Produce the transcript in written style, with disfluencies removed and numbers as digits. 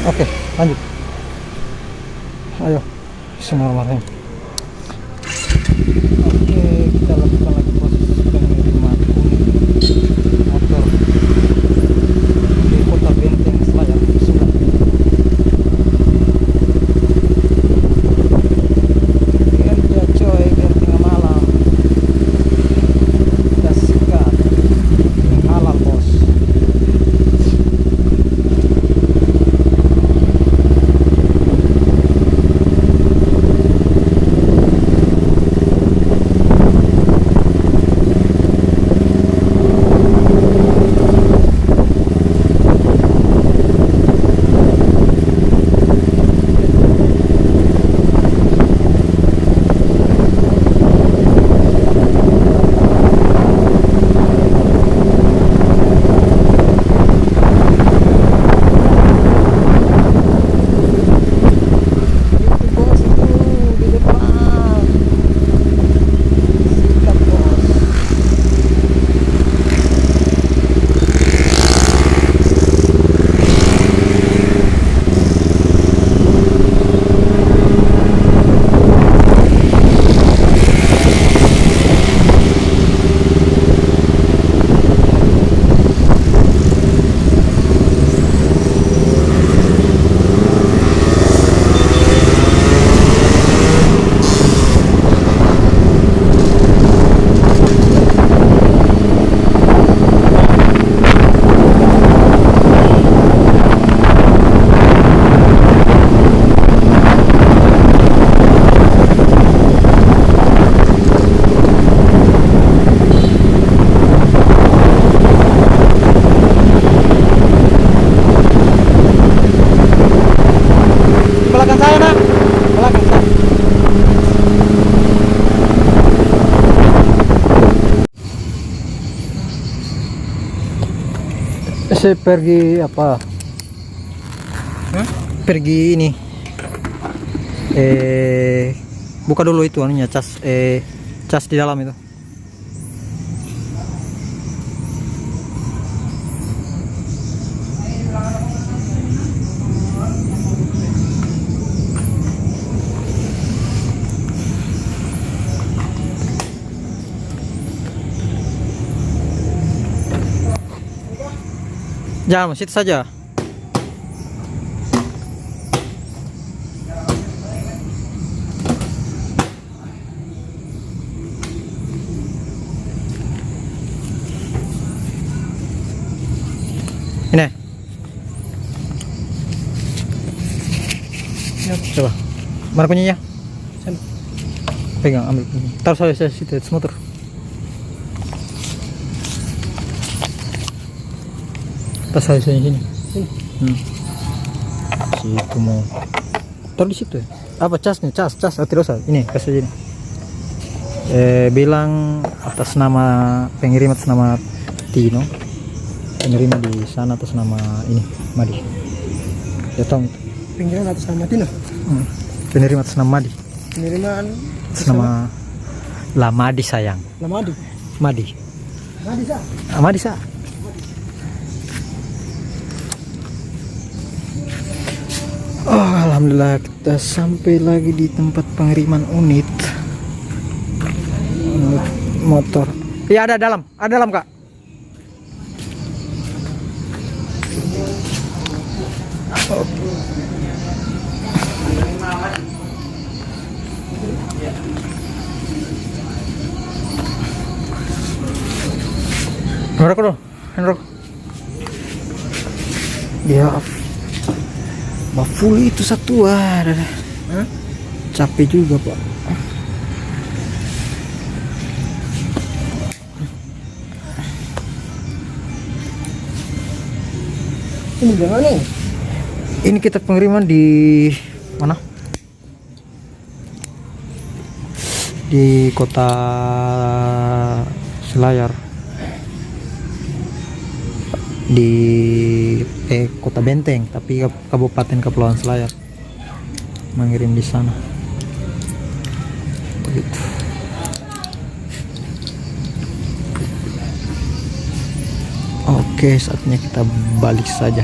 Oke, lanjut. Ayo, bismillahirrahmanirrahim. Oke, kita lakukan lagi proses pengiriman motor di Kota Benteng, Selayar, Sunda. Kerja coy, biar tengah malam. Kita sikat yang halal, bos. Belakang saya, nak. Belakang saya. Saya pergi apa? Pergi ini. Buka dulu itu anunya, cas cas di dalam itu. Jangan, situ saja. Ini. Coba. Mana kuncinya? Sana. Pegang, ambil kunci. Taruh saya situ motor. Tas saya sini. Situ mau. Taruh di situ. Apa casnya? Cas Atirosa. Ini kasih sini. Bilang atas nama pengirim atas nama Tino. Penerima di sana atas nama ini Madi. Ya tahu itu. Pengiriman atas nama Tino. Penerima atas nama Madi. Penerimaan Atas nama Lamadi sayang. Lamadi. Madi. Madi sa. Madi sa. Oh, alhamdulillah kita sampai lagi di tempat pengiriman unit motor. Iya, ada dalam Kak. Ngerokok dong, ngerokok. Ya, full itu satu ada. Capek juga Pak. Ini gimana nih? Ini kita pengiriman di mana? Di Kota Selayar. Di Kota Benteng, tapi Kabupaten Kepulauan Selayar. Mengirim di sana. Begitu. Oke, saatnya kita balik saja.